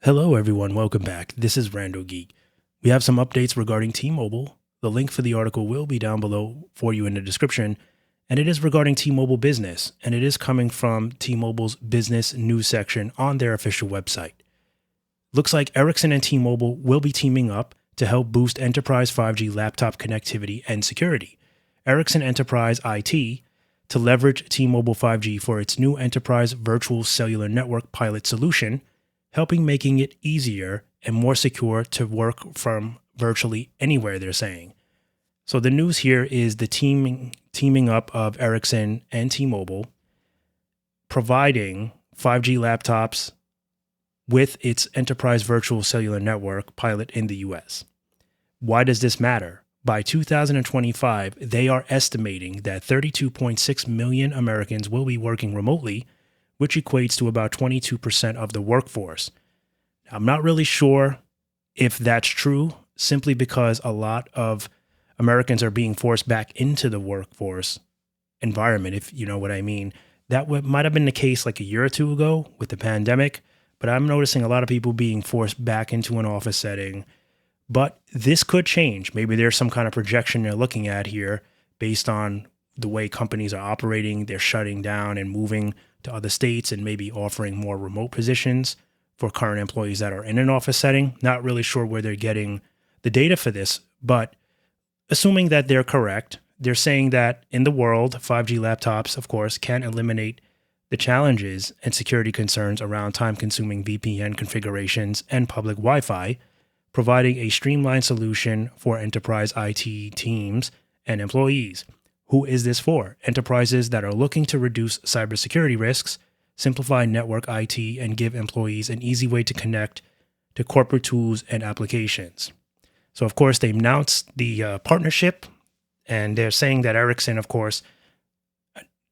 Hello everyone, welcome back. This is RandoGEEK. We have some updates regarding T-Mobile. The link for the article will be down below for you in the description, and it is regarding T-Mobile Business, and it is coming from T-Mobile's business news section on their official website. Looks like Ericsson and T-Mobile will be teaming up to help boost enterprise 5G laptop connectivity and security. Ericsson Enterprise IT to leverage T-Mobile 5G for its new enterprise virtual cellular network pilot solution, making it easier and more secure to work from virtually anywhere, they're saying. So the news here is the teaming up of Ericsson and T-Mobile, providing 5G laptops with its enterprise virtual cellular network pilot in the US. Why does this matter? By 2025, they are estimating that 32.6 million Americans will be working remotely, which equates to about 22% of the workforce. I'm not really sure if that's true, simply because a lot of Americans are being forced back into the workforce environment, if you know what I mean. That might have been the case like a year or two ago with the pandemic, but I'm noticing a lot of people being forced back into an office setting. But this could change. Maybe there's some kind of projection they're looking at here based on the way companies are operating. They're shutting down and moving to other states and maybe offering more remote positions for current employees that are in an office setting. Not really sure where they're getting the data for this, but assuming that they're correct, they're saying that in the world, 5G laptops, of course, can eliminate the challenges and security concerns around time-consuming VPN configurations and public Wi-Fi, providing a streamlined solution for enterprise IT teams and employees. Who is this for? Enterprises that are looking to reduce cybersecurity risks, simplify network IT, and give employees an easy way to connect to corporate tools and applications. So, of course, they announced the partnership, and they're saying that Ericsson, of course,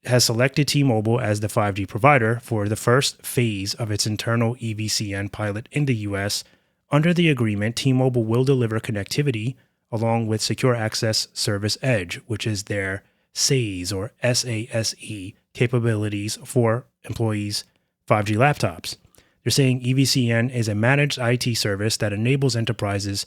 has selected T-Mobile as the 5G provider for the first phase of its internal EVCN pilot in the US. Under the agreement, T-Mobile will deliver connectivity along with Secure Access Service Edge, which is their SASE or SASE capabilities for employees' 5G laptops. They're saying EVCN is a managed IT service that enables enterprises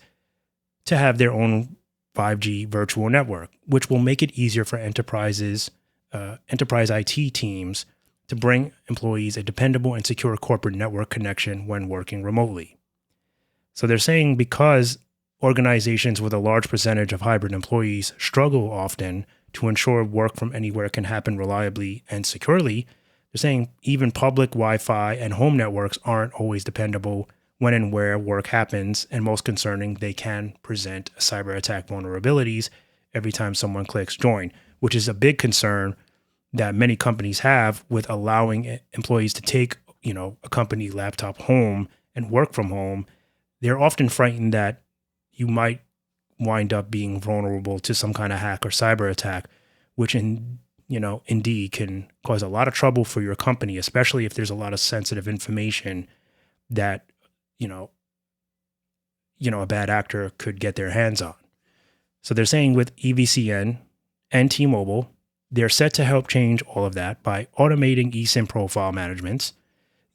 to have their own 5G virtual network, which will make it easier for enterprise IT teams to bring employees a dependable and secure corporate network connection when working remotely. So they're saying because organizations with a large percentage of hybrid employees struggle often to ensure work from anywhere can happen reliably and securely, they're saying even public Wi-Fi and home networks aren't always dependable when and where work happens, and most concerning, they can present cyber attack vulnerabilities every time someone clicks join, which is a big concern that many companies have with allowing employees to take, a company laptop home and work from home. They're often frightened that you might wind up being vulnerable to some kind of hack or cyber attack, which indeed can cause a lot of trouble for your company, especially if there's a lot of sensitive information that, a bad actor could get their hands on. So they're saying with EVCN and T-Mobile, they're set to help change all of that by automating eSIM profile managements,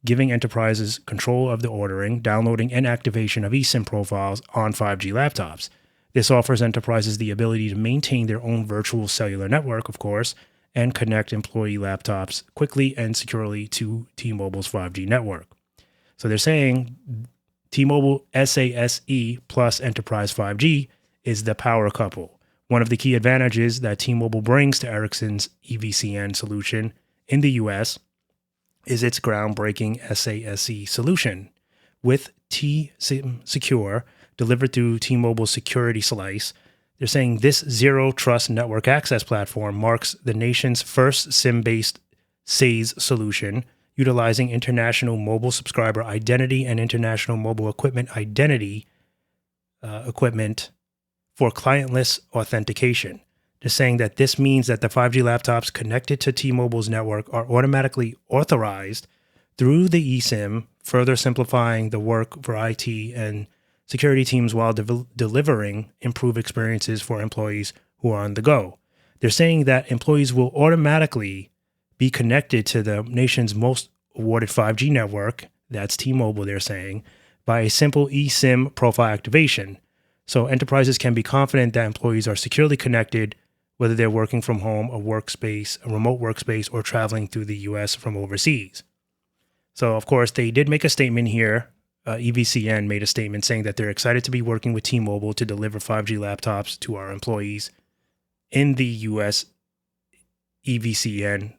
giving enterprises control of the ordering, downloading, and activation of eSIM profiles on 5G laptops. This offers enterprises the ability to maintain their own virtual cellular network, of course, and connect employee laptops quickly and securely to T-Mobile's 5G network. So they're saying T-Mobile SASE plus Enterprise 5G is the power couple. One of the key advantages that T-Mobile brings to Ericsson's EVCN solution in the US is its groundbreaking SASE solution. With T-SIM Secure, delivered through T-Mobile's security slice, they're saying this zero-trust network access platform marks the nation's first SIM-based SASE solution, utilizing international mobile subscriber identity and international mobile equipment identity equipment for clientless authentication. They're saying that this means that the 5G laptops connected to T-Mobile's network are automatically authorized through the eSIM, further simplifying the work for IT and security teams while delivering improved experiences for employees who are on the go. They're saying that employees will automatically be connected to the nation's most awarded 5G network, that's T-Mobile, they're saying, by a simple eSIM profile activation. So enterprises can be confident that employees are securely connected, whether they're working from home, a remote workspace, or traveling through the US from overseas. So, of course, they did make a statement here. EVCN made a statement saying that they're excited to be working with T-Mobile to deliver 5G laptops to our employees in the US. EVCN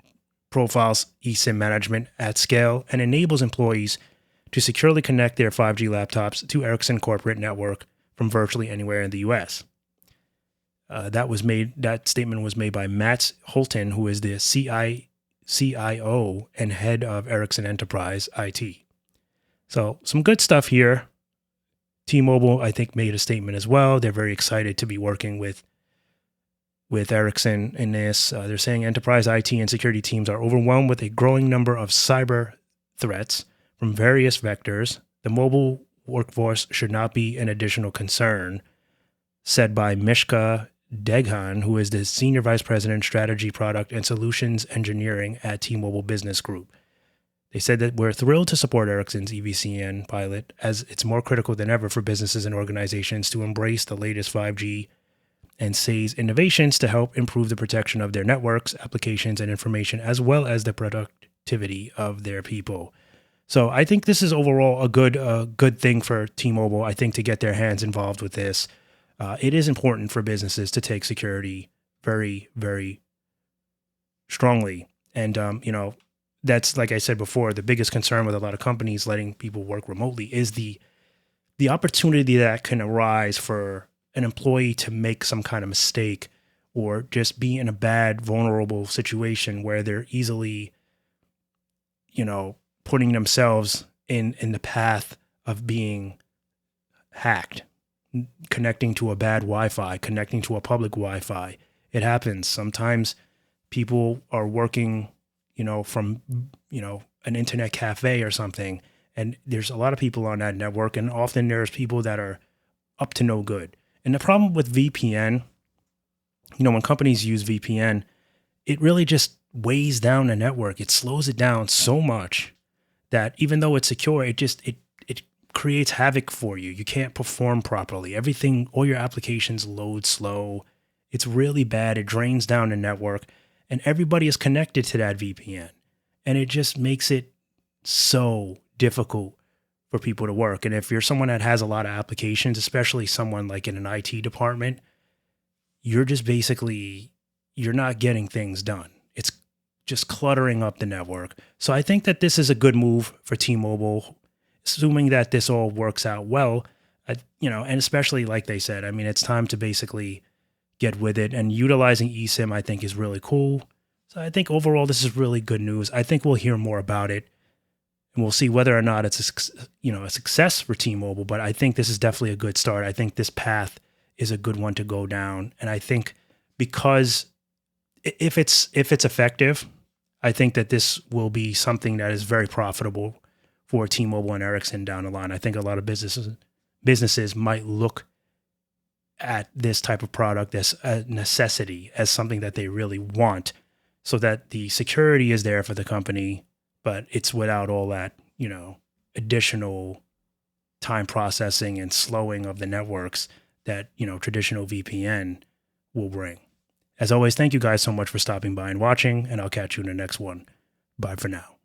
profiles eSIM management at scale and enables employees to securely connect their 5G laptops to Ericsson corporate network from virtually anywhere in the US. That statement was made by Matt Holton, who is the CIO and head of Ericsson Enterprise IT. So some good stuff here. T-Mobile, I think, made a statement as well. They're very excited to be working with Ericsson in this. They're saying enterprise IT and security teams are overwhelmed with a growing number of cyber threats from various vectors. The mobile workforce should not be an additional concern, said by Mishka Deghan, who is the Senior Vice President, Strategy, Product, and Solutions Engineering at T-Mobile Business Group. They said that we're thrilled to support Ericsson's EVCN pilot, as it's more critical than ever for businesses and organizations to embrace the latest 5G and SAYS innovations to help improve the protection of their networks, applications, and information, as well as the productivity of their people. So I think this is overall a good thing for T-Mobile, I think, to get their hands involved with this. It is important for businesses to take security very, very strongly. And, that's, like I said before, the biggest concern with a lot of companies letting people work remotely is the opportunity that can arise for an employee to make some kind of mistake or just be in a bad, vulnerable situation where they're easily, putting themselves in the path of being hacked, connecting to a bad Wi-Fi, connecting to a public Wi-Fi. It happens. Sometimes people are working from, an internet cafe or something. And there's a lot of people on that network. And often there's people that are up to no good. And the problem with VPN, when companies use VPN, it really just weighs down the network. It slows it down so much that even though it's secure, it creates havoc for you. You can't perform properly. All your applications load slow. It's really bad. It drains down the network. And everybody is connected to that VPN. And it just makes it so difficult for people to work. And if you're someone that has a lot of applications, especially someone like in an IT department, you're not getting things done. It's just cluttering up the network. So I think that this is a good move for T-Mobile, assuming that this all works out well, and especially like they said, it's time to basically get with it, and utilizing eSIM, I think, is really cool. So I think overall, this is really good news. I think we'll hear more about it, and we'll see whether or not it's a success for T-Mobile. But I think this is definitely a good start. I think this path is a good one to go down, and I think because if it's effective, I think that this will be something that is very profitable for T-Mobile and Ericsson down the line. I think a lot of businesses might look at this type of product as a necessity, as something that they really want, so that the security is there for the company, but it's without all that, additional time processing and slowing of the networks that, traditional VPN will bring. As always, thank you guys so much for stopping by and watching, and I'll catch you in the next one. Bye for now.